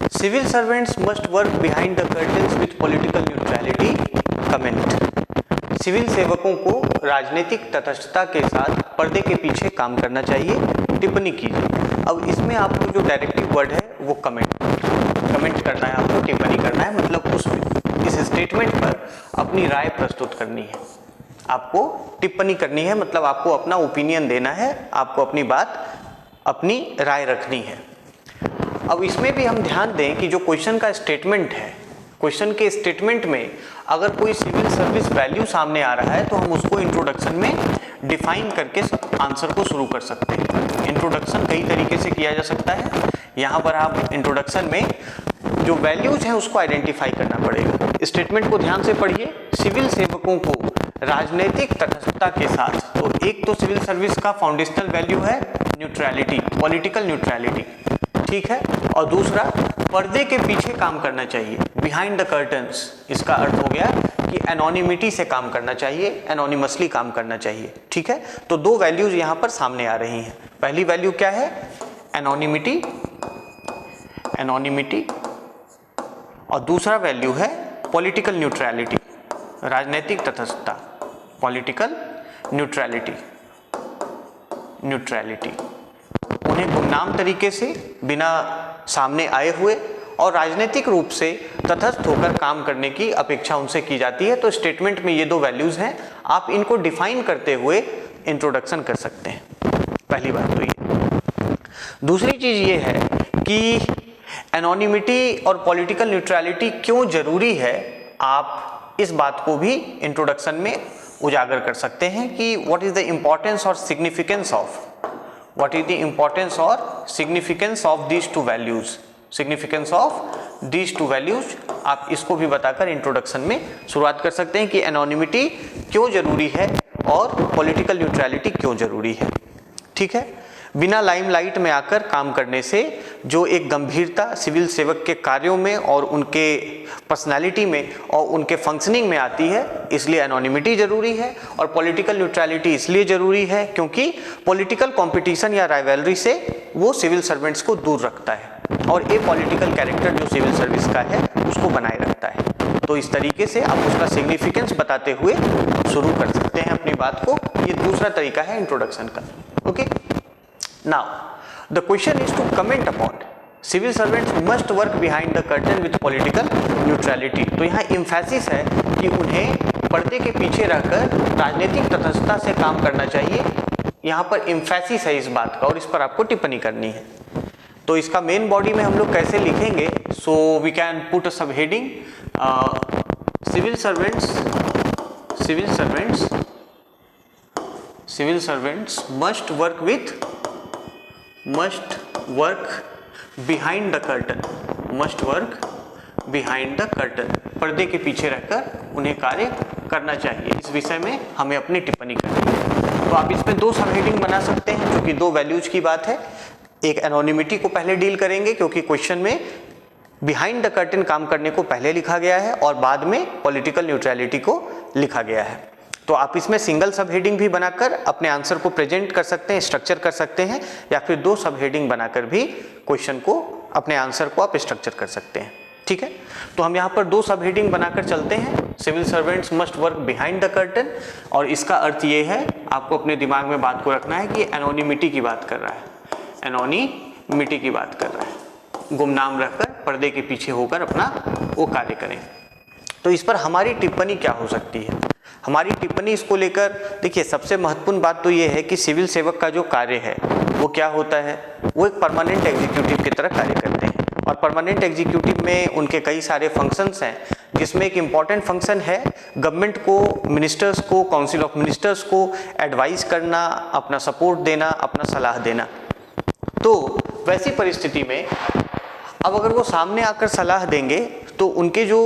Civil servants must work behind the curtains with political neutrality. Comment. Civil सेवकों को राजनीतिक तटस्थता के साथ पर्दे के पीछे काम करना चाहिए। टिप्पणी कीजिए। अब इसमें आपको जो डायरेक्टिव वर्ड है वो कमेंट करना है, आपको टिप्पणी करना है, मतलब इस स्टेटमेंट पर अपनी राय प्रस्तुत करनी है, आपको टिप्पणी करनी है, मतलब आपको अपना ओपिनियन देना है, आपको अपनी बात, अपनी राय रखनी है। अब इसमें भी हम ध्यान दें कि जो क्वेश्चन का स्टेटमेंट है, क्वेश्चन के स्टेटमेंट में अगर कोई सिविल सर्विस वैल्यू सामने आ रहा है तो हम उसको इंट्रोडक्शन में डिफाइन करके आंसर को शुरू कर सकते हैं। इंट्रोडक्शन कई तरीके से किया जा सकता है। यहाँ पर आप इंट्रोडक्शन में जो वैल्यूज हैं उसको आइडेंटिफाई करना पड़ेगा। स्टेटमेंट को ध्यान से पढ़िए। सिविल सेवकों को राजनीतिक तटस्थता के साथ, तो एक तो सिविल सर्विस का फाउंडेशनल वैल्यू है न्यूट्रलिटी, पॉलिटिकल न्यूट्रलिटी, ठीक है, और दूसरा पर्दे के पीछे काम करना चाहिए, बिहाइंड द कर्टन्स। इसका अर्थ हो गया कि एनोनिमिटी से काम करना चाहिए, एनोनिमसली काम करना चाहिए, ठीक है। तो दो वैल्यूज यहां पर सामने आ रही हैं। पहली वैल्यू क्या है? एनोनिमिटी, और दूसरा वैल्यू है पॉलिटिकल न्यूट्रलिटी, राजनीतिक तटस्थता, पॉलिटिकल न्यूट्रलिटी। उन्हें गुमनाम तरीके से, बिना सामने आए हुए और राजनीतिक रूप से तटस्थ होकर काम करने की अपेक्षा उनसे की जाती है। तो स्टेटमेंट में ये दो वैल्यूज हैं, आप इनको डिफाइन करते हुए इंट्रोडक्शन कर सकते हैं। पहली बात तो ये। दूसरी चीज ये है कि एनोनिमिटी और पॉलिटिकल न्यूट्रलिटी क्यों जरूरी है, आप इस बात को भी इंट्रोडक्शन में उजागर कर सकते हैं कि व्हाट इज द इंपॉर्टेंस और significance of these two values, आप इसको भी बताकर इंट्रोडक्शन में शुरुआत कर सकते हैं कि एनोनिमिटी क्यों जरूरी है और पॉलिटिकल न्यूट्रलिटी क्यों जरूरी है, ठीक है। बिना लाइमलाइट में आकर काम करने से जो एक गंभीरता सिविल सेवक के कार्यों में और उनके पर्सनालिटी में और उनके फंक्शनिंग में आती है, इसलिए एनोनिमिटी जरूरी है। और पॉलिटिकल न्यूट्रलिटी इसलिए जरूरी है क्योंकि पॉलिटिकल कंपटीशन या राइवलरी से वो सिविल सर्वेंट्स को दूर रखता है और ए पॉलिटिकल कैरेक्टर जो सिविल सर्विस का है उसको बनाए रखता है। तो इस तरीके से आप उसका सिग्निफिकेंस बताते हुए शुरू कर सकते हैं अपनी बात को। ये दूसरा तरीका है इंट्रोडक्शन का। Okay, now the question is to comment upon civil servants must work behind the curtain with political neutrality। तो यहाँ एम्फेसिस है कि उन्हें पर्दे के पीछे रहकर राजनीतिक तटस्थता से काम करना चाहिए। यहाँ पर एम्फेसिस है इस बात का और इस पर आपको टिप्पणी करनी है। तो इसका मेन बॉडी में हम लोग कैसे लिखेंगे? So we can put a sub heading civil servants must work behind the curtain, पर्दे के पीछे रहकर उन्हें कार्य करना चाहिए। इस विषय में हमें अपनी टिप्पणी करनी है। तो आप इसमें दो सब हेडिंग बना सकते हैं जो कि दो वैल्यूज की बात है। एक एनोनिमिटी को पहले डील करेंगे क्योंकि क्वेश्चन में बिहाइंड द कर्टन काम करने को पहले लिखा गया है और बाद में पॉलिटिकल न्यूट्रलिटी को लिखा गया है। तो आप इसमें सिंगल सब हेडिंग भी बनाकर अपने आंसर को प्रेजेंट कर सकते हैं, स्ट्रक्चर कर सकते हैं, या फिर दो सब हेडिंग बनाकर भी क्वेश्चन को, अपने आंसर को आप स्ट्रक्चर कर सकते हैं, ठीक है। तो हम यहाँ पर दो सब हेडिंग बनाकर चलते हैं। Civil servants must work behind the curtain, और इसका अर्थ ये है, आपको अपने दिमाग में बात को रखना है कि एनोनिमिटी की बात कर रहा है, गुमनाम रहकर पर्दे के पीछे होकर अपना वो कार्य करें। तो इस पर हमारी टिप्पणी क्या हो सकती है? हमारी टिप्पणी इसको लेकर, देखिए सबसे महत्वपूर्ण बात तो ये है कि सिविल सेवक का जो कार्य है वो क्या होता है, वो एक परमानेंट एग्जीक्यूटिव की तरह कार्य करते हैं। और परमानेंट एग्जीक्यूटिव में उनके कई सारे फंक्शंस हैं, जिसमें एक इम्पॉर्टेंट फंक्शन है गवर्नमेंट को, मिनिस्टर्स को, काउंसिल ऑफ मिनिस्टर्स को एडवाइस करना, अपना सपोर्ट देना, अपना सलाह देना। तो वैसी परिस्थिति में अब अगर वो सामने आकर सलाह देंगे तो उनके जो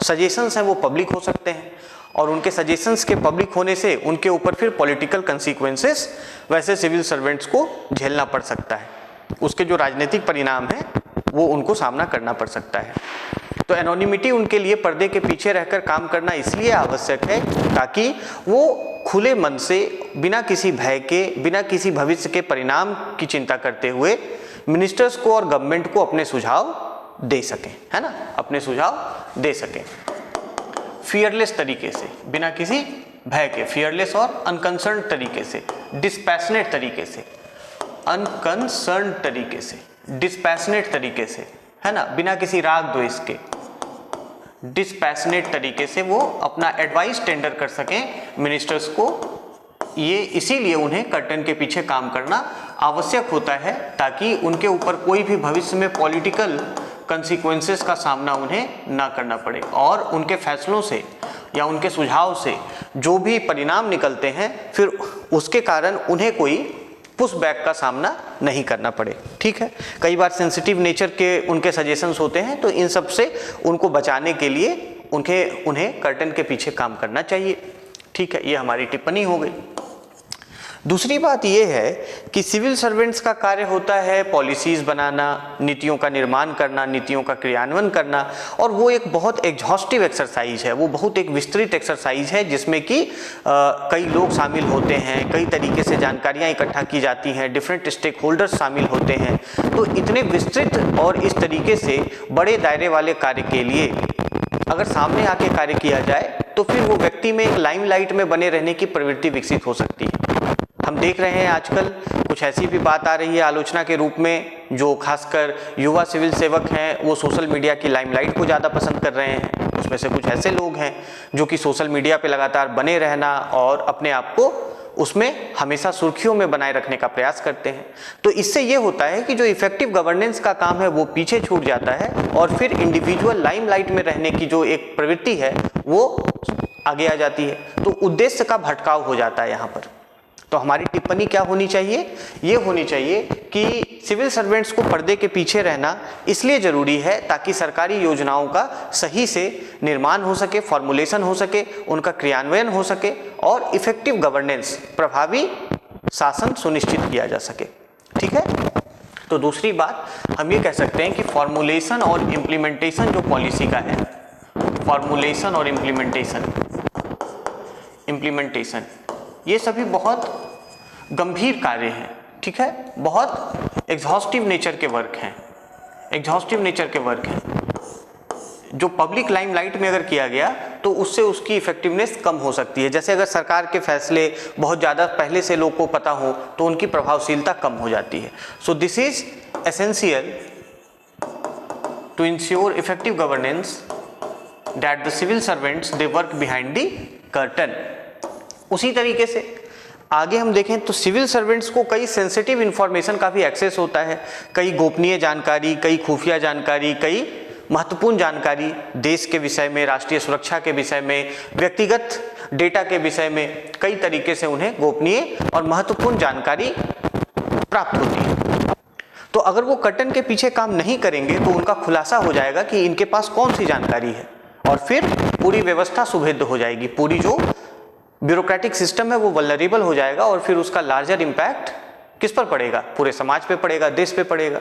सजेशंस हैं वो पब्लिक हो सकते हैं, और उनके सजेशंस के पब्लिक होने से उनके ऊपर फिर पॉलिटिकल कंसीक्वेंसेस वैसे सिविल सर्वेंट्स को झेलना पड़ सकता है। उसके जो राजनीतिक परिणाम हैं वो उनको सामना करना पड़ सकता है। तो एनोनिमिटी उनके लिए पर्दे के पीछे रहकर काम करना इसलिए आवश्यक है ताकि वो खुले मन से, बिना किसी भय के, बिना किसी भविष्य के परिणाम की चिंता करते हुए मिनिस्टर्स को और गवर्नमेंट को अपने सुझाव दे सकें, है ना, अपने सुझाव दे सकें फियरलेस तरीके से, बिना किसी भय के, फियरलेस और अनकंसर्न तरीके से, डिस्पैशनेट तरीके से, अनकंसर्न तरीके से, डिस्पैशनेट तरीके से, है ना, बिना किसी राग द्वेष के, डिस्पैशनेट तरीके से वो अपना एडवाइस टेंडर कर सकें मिनिस्टर्स को। ये इसीलिए उन्हें कर्टन के पीछे काम करना आवश्यक होता है, ताकि उनके ऊपर कोई भी भविष्य में पॉलिटिकल कंसिक्वेंसेस का सामना उन्हें ना करना पड़े और उनके फैसलों से या उनके सुझाव से जो भी परिणाम निकलते हैं फिर उसके कारण उन्हें कोई पुश बैक का सामना नहीं करना पड़े। ठीक है, कई बार सेंसिटिव नेचर के उनके सजेशंस होते हैं, तो इन सब से उनको बचाने के लिए उन्हें कर्टन के पीछे काम करना चाहिए। ठीक है, ये हमारी टिप्पणी हो गई। दूसरी बात यह है कि सिविल सर्वेंट्स का कार्य होता है पॉलिसीज बनाना, नीतियों का निर्माण करना, नीतियों का क्रियान्वयन करना, और वो एक बहुत एग्जॉस्टिव एक्सरसाइज है, वो बहुत एक विस्तृत एक्सरसाइज है जिसमें कि कई लोग शामिल होते हैं, कई तरीके से जानकारियाँ इकट्ठा की जाती हैं, डिफरेंट स्टेक होल्डर्स शामिल होते हैं। तो इतने विस्तृत और इस तरीके से बड़े दायरे वाले कार्य के लिए अगर सामने आके कार्य किया जाए तो फिर वो व्यक्ति में एक लाइमलाइट में बने रहने की प्रवृत्ति विकसित हो सकती है। हम देख रहे हैं आजकल कुछ ऐसी भी बात आ रही है आलोचना के रूप में, जो खासकर युवा सिविल सेवक हैं वो सोशल मीडिया की लाइमलाइट को ज़्यादा पसंद कर रहे हैं। उसमें से कुछ ऐसे लोग हैं जो कि सोशल मीडिया पे लगातार बने रहना और अपने आप को उसमें हमेशा सुर्खियों में बनाए रखने का प्रयास करते हैं। तो इससे ये होता है कि जो इफेक्टिव गवर्नेंस का काम है वो पीछे छूट जाता है और फिर इंडिविजुअल लाइमलाइट में रहने की जो एक प्रवृत्ति है वो आगे आ जाती है। तो उद्देश्य का भटकाव हो जाता है यहाँ पर। तो हमारी टिप्पणी क्या होनी चाहिए? ये होनी चाहिए कि सिविल सर्वेंट्स को पर्दे के पीछे रहना इसलिए जरूरी है ताकि सरकारी योजनाओं का सही से निर्माण हो सके, फॉर्मुलेशन हो सके, उनका क्रियान्वयन हो सके और इफेक्टिव गवर्नेंस, प्रभावी शासन सुनिश्चित किया जा सके। ठीक है, तो दूसरी बात हम ये कह सकते हैं कि फॉर्मुलेशन और इम्प्लीमेंटेशन जो पॉलिसी का है, फॉर्मुलेशन और इम्प्लीमेंटेशन ये सभी बहुत गंभीर कार्य हैं। ठीक है, बहुत एग्जॉस्टिव नेचर के वर्क हैं, एग्जॉस्टिव नेचर के वर्क हैं जो पब्लिक लाइमलाइट में अगर किया गया तो उससे उसकी इफेक्टिवनेस कम हो सकती है। जैसे अगर सरकार के फैसले बहुत ज़्यादा पहले से लोग को पता हो तो उनकी प्रभावशीलता कम हो जाती है। So this is essential to ensure effective governance that the civil servants they work behind the curtain. उसी तरीके से आगे हम देखें तो सिविल सर्वेंट्स को कई सेंसिटिव इंफॉर्मेशन का भी एक्सेस होता है, कई गोपनीय जानकारी, कई खुफिया जानकारी, कई महत्वपूर्ण जानकारी देश के विषय में, राष्ट्रीय सुरक्षा के विषय में, व्यक्तिगत डेटा के विषय में, कई तरीके से उन्हें गोपनीय और महत्वपूर्ण जानकारी प्राप्त होती है। तो अगर वो कर्टन के पीछे काम नहीं करेंगे तो उनका खुलासा हो जाएगा कि इनके पास कौन सी जानकारी है और फिर पूरी व्यवस्था सुभेद्य हो जाएगी, पूरी जो ब्यूरोक्रेटिक सिस्टम है वो वल्नरेबल हो जाएगा और फिर उसका लार्जर इम्पैक्ट किस पर पड़ेगा? पूरे समाज पे पड़ेगा, देश पे पड़ेगा।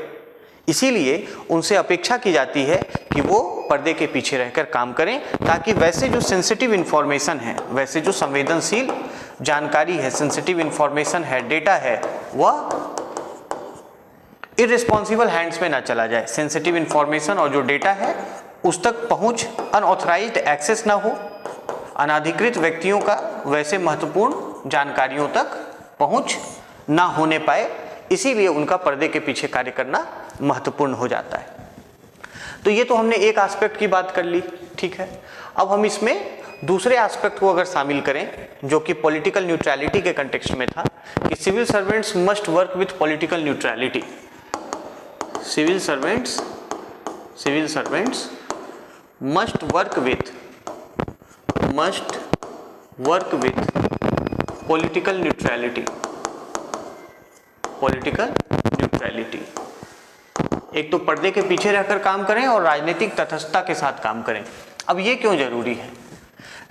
इसीलिए उनसे अपेक्षा की जाती है कि वो पर्दे के पीछे रहकर काम करें ताकि वैसे जो सेंसिटिव इंफॉर्मेशन है, वैसे जो संवेदनशील जानकारी है, सेंसिटिव इंफॉर्मेशन है, डेटा है, वह इररिस्पॉन्सिबल हैंड्स में ना चला जाए। सेंसिटिव इंफॉर्मेशन और जो डेटा है उस तक पहुंच, अनऑथराइज्ड एक्सेस ना हो, अनाधिकृत व्यक्तियों का वैसे महत्वपूर्ण जानकारियों तक पहुंच ना होने पाए, इसीलिए उनका पर्दे के पीछे कार्य करना महत्वपूर्ण हो जाता है। तो ये तो हमने एक एस्पेक्ट की बात कर ली। ठीक है, अब हम इसमें दूसरे एस्पेक्ट को अगर शामिल करें जो कि पॉलिटिकल न्यूट्रलिटी के कंटेक्स्ट में था कि civil servants must work with political neutrality. Civil servants must work with political neutrality. एक तो पर्दे के पीछे रहकर काम करें और राजनीतिक तटस्थता के साथ काम करें। अब ये क्यों जरूरी है?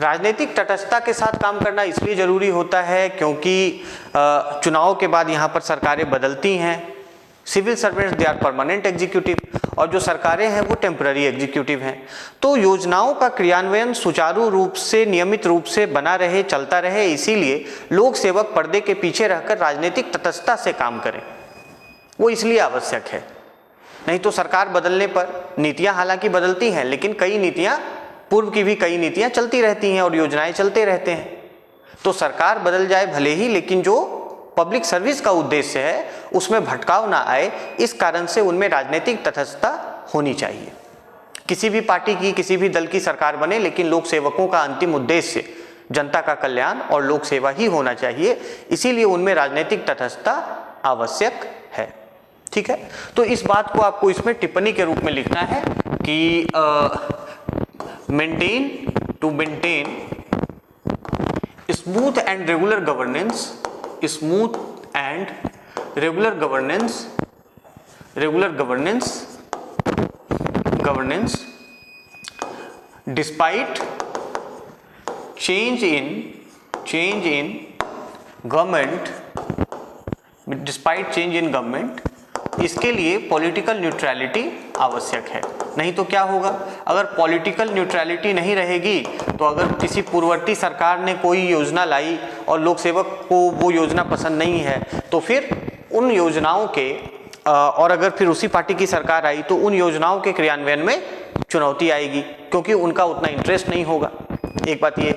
राजनीतिक तटस्थता के साथ काम करना इसलिए जरूरी होता है क्योंकि चुनाव के बाद यहाँ पर सरकारें बदलती हैं। Civil servants they are permanent executive और जो सरकारें हैं वो टेम्पररी एग्जीक्यूटिव हैं। तो योजनाओं का क्रियान्वयन सुचारू रूप से, नियमित रूप से बना रहे, चलता रहे, इसीलिए लोक सेवक पर्दे के पीछे रहकर राजनीतिक तटस्थता से काम करें। वो इसलिए आवश्यक है। नहीं तो सरकार बदलने पर नीतियां हालांकि बदलती हैं, लेकिन कई नीतियां, पूर्व की भी कई नीतियां चलती रहती हैं और योजनाएं चलते रहते हैं। तो सरकार बदल जाए भले ही, लेकिन जो पब्लिक सर्विस का उद्देश्य है उसमें भटकाव ना आए, इस कारण से उनमें राजनीतिक तटस्थता होनी चाहिए। किसी भी पार्टी की, किसी भी दल की सरकार बने, लेकिन लोक सेवकों का अंतिम उद्देश्य जनता का कल्याण और लोक सेवा ही होना चाहिए, इसीलिए उनमें राजनीतिक तटस्थता आवश्यक है। ठीक है, तो इस बात को आपको इसमें टिप्पणी के रूप में लिखना है कि to maintain smooth and regular governance despite change in government, इसके लिए पॉलिटिकल न्यूट्रलिटी आवश्यक है। नहीं तो क्या होगा, अगर पॉलिटिकल न्यूट्रलिटी नहीं रहेगी तो अगर किसी पूर्ववर्ती सरकार ने कोई योजना लाई और लोक सेवक को वो योजना पसंद नहीं है, तो फिर उन योजनाओं के और अगर फिर उसी पार्टी की सरकार आई तो उन योजनाओं के क्रियान्वयन में चुनौती आएगी, क्योंकि उनका उतना इंटरेस्ट नहीं होगा। एक बात ये।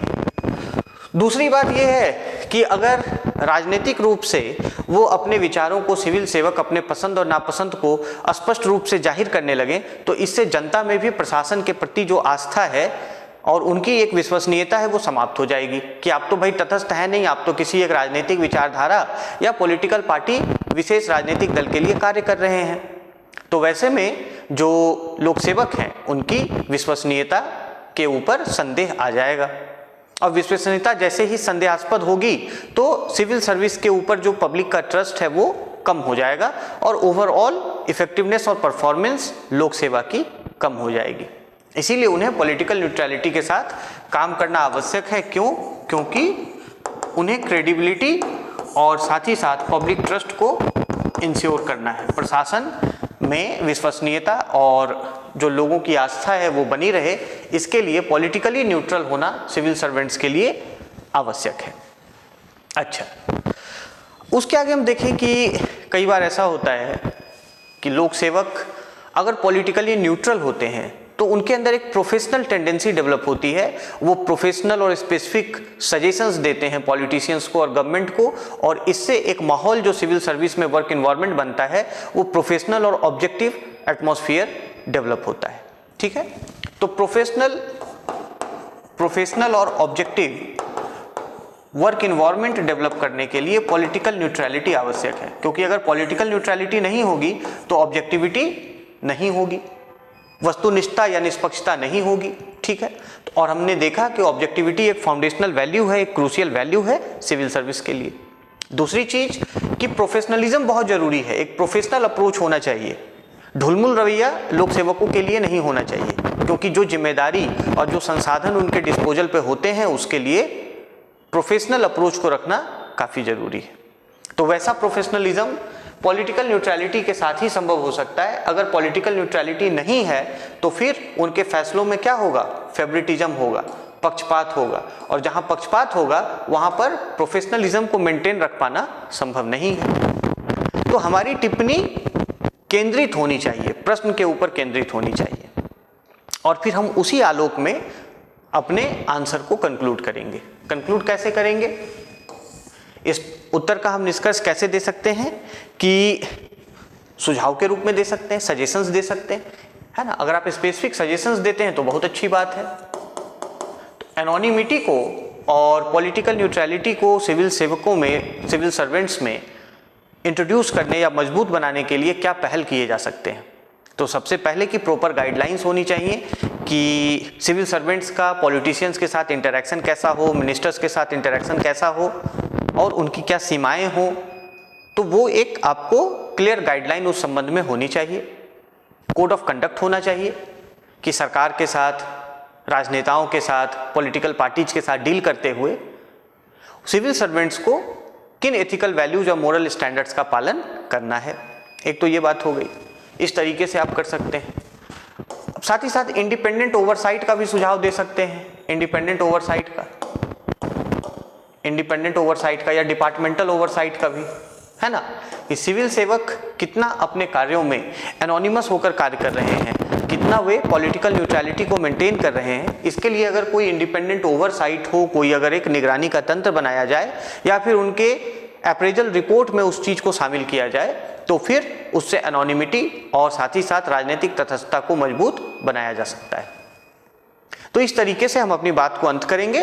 दूसरी बात यह है कि अगर राजनीतिक रूप से वो अपने विचारों को, सिविल सेवक अपने पसंद और नापसंद को स्पष्ट रूप से जाहिर करने लगे, तो इससे जनता में भी प्रशासन के प्रति जो आस्था है और उनकी एक विश्वसनीयता है वो समाप्त हो जाएगी कि आप तो भाई तटस्थ है नहीं, आप तो किसी एक राजनीतिक विचारधारा या पॉलिटिकल पार्टी, विशेष राजनीतिक दल के लिए कार्य कर रहे हैं। तो वैसे में जो लोक सेवक हैं उनकी विश्वसनीयता के ऊपर संदेह आ जाएगा, और विश्वसनीयता जैसे ही संदेहास्पद होगी तो सिविल सर्विस के ऊपर जो पब्लिक का ट्रस्ट है वो कम हो जाएगा और ओवरऑल इफेक्टिवनेस और परफॉर्मेंस लोक सेवा की कम हो जाएगी। इसीलिए उन्हें पॉलिटिकल न्यूट्रलिटी के साथ काम करना आवश्यक है। क्यों? क्योंकि उन्हें क्रेडिबिलिटी और साथ ही साथ पब्लिक ट्रस्ट को इंश्योर करना है, प्रशासन में विश्वसनीयता और जो लोगों की आस्था है वो बनी रहे, इसके लिए पॉलिटिकली न्यूट्रल होना सिविल सर्वेंट्स के लिए आवश्यक है। अच्छा, उसके आगे हम देखें कि कई बार ऐसा होता है कि लोक सेवक अगर पॉलिटिकली न्यूट्रल होते हैं तो उनके अंदर एक प्रोफेशनल टेंडेंसी डेवलप होती है। वो प्रोफेशनल और स्पेसिफिक सजेशंस देते हैं पॉलिटिशियंस को और गवर्नमेंट को, और इससे एक माहौल जो सिविल सर्विस में वर्क इन्वायरमेंट बनता है वो प्रोफेशनल और ऑब्जेक्टिव एटमॉस्फेयर डेवलप होता है। ठीक है, तो प्रोफेशनल और ऑब्जेक्टिव वर्क इन्वायरमेंट डेवलप करने के लिए पॉलिटिकल न्यूट्रलिटी आवश्यक है, क्योंकि अगर पॉलिटिकल न्यूट्रलिटी नहीं होगी तो ऑब्जेक्टिविटी नहीं होगी, वस्तुनिष्ठता या निष्पक्षता नहीं होगी। ठीक है, और हमने देखा कि ऑब्जेक्टिविटी एक फाउंडेशनल वैल्यू है, एक क्रूशियल वैल्यू है सिविल सर्विस के लिए। दूसरी चीज कि प्रोफेशनलिज्म बहुत जरूरी है, एक प्रोफेशनल अप्रोच होना चाहिए। ढुलमुल रवैया लोक सेवकों के लिए नहीं होना चाहिए, क्योंकि जो जिम्मेदारी और जो संसाधन उनके डिस्पोजल पे होते हैं उसके लिए प्रोफेशनल अप्रोच को रखना काफी जरूरी है। तो वैसा प्रोफेशनलिज्म पॉलिटिकल न्यूट्रलिटी के साथ ही संभव हो सकता है। अगर पॉलिटिकल न्यूट्रलिटी नहीं है तो फिर उनके फैसलों में क्या होगा, फेवरेटिज्म होगा, पक्षपात होगा, और जहां पक्षपात होगा वहां पर प्रोफेशनलिज्म को मेंटेन रख पाना संभव नहीं है। तो हमारी टिप्पणी केंद्रित होनी चाहिए, प्रश्न के ऊपर केंद्रित होनी चाहिए, और फिर हम उसी आलोक में अपने आंसर को कंक्लूड करेंगे। कंक्लूड कैसे करेंगे, इस उत्तर का हम निष्कर्ष कैसे दे सकते हैं कि सुझाव के रूप में दे सकते हैं, सजेशंस दे सकते हैं, है ना। अगर आप स्पेसिफिक सजेशंस देते हैं तो बहुत अच्छी बात है। तो एनोनिमिटी को और पॉलिटिकल न्यूट्रलिटी को सिविल सेवकों में, सिविल सर्वेंट्स में इंट्रोड्यूस करने या मजबूत बनाने के लिए क्या पहल किए जा सकते हैं। तो सबसे पहले कि प्रॉपर गाइडलाइंस होनी चाहिए कि सिविल सर्वेंट्स का पॉलिटिशियंस के साथ इंटरेक्शन कैसा हो, मिनिस्टर्स के साथ इंटरेक्शन कैसा हो और उनकी क्या सीमाएं हो। तो वो एक आपको क्लियर गाइडलाइन उस संबंध में होनी चाहिए। कोड ऑफ कंडक्ट होना चाहिए कि सरकार के साथ, राजनेताओं के साथ, पॉलिटिकल पार्टीज के साथ डील करते हुए सिविल सर्वेंट्स को किन एथिकल वैल्यूज और मोरल स्टैंडर्ड्स का पालन करना है। एक तो ये बात हो गई, इस तरीके से आप कर सकते हैं। अब साथ ही साथ इंडिपेंडेंट ओवरसाइट का भी सुझाव दे सकते हैं। इंडिपेंडेंट ओवरसाइट का या डिपार्टमेंटल ओवरसाइट का भी, है ना, कि सिविल सेवक कितना अपने कार्यों में एनोनिमस होकर कार्य कर रहे हैं, कितना वे पॉलिटिकल न्यूट्रलिटी को मेंटेन कर रहे हैं। इसके लिए अगर कोई इंडिपेंडेंट ओवरसाइट हो, कोई अगर एक निगरानी का तंत्र बनाया जाए या फिर उनके अप्रेजल रिपोर्ट में उस चीज को शामिल किया जाए, तो फिर उससे एनोनिमिटी और साथ ही साथ राजनीतिक तटस्थता को मजबूत बनाया जा सकता है। तो इस तरीके से हम अपनी बात को अंत करेंगे।